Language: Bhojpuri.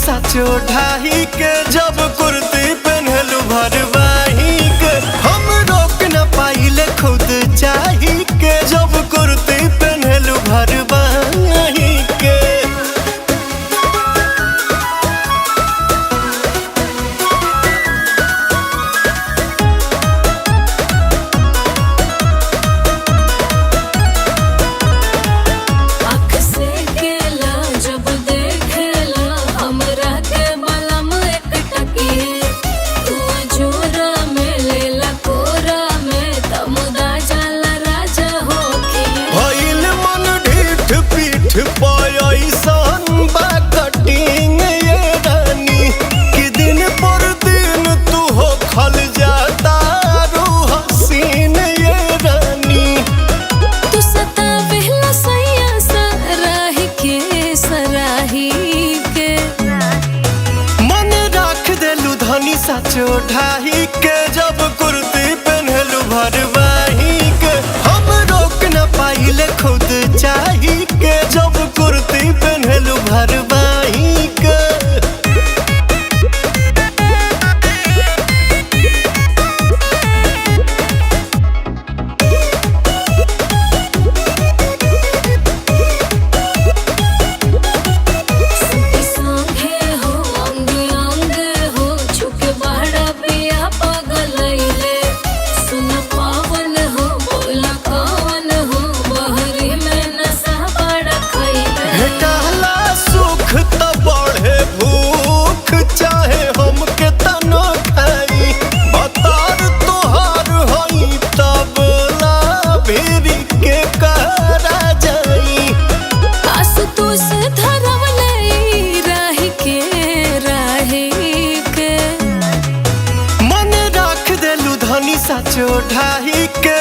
साचो ढाही के जब कुर्ती पहनलू भरवाही के हम रोक न पाइले खुद चाही के जब कुर्ती पहनलू भरवाही के। साचो ढाही के जब कुर्ती पहनलू भरवाही के हम रोक न पाइले खुद चाही के जब कुर्ती पहनलू भरवाही के। साचो ढाही के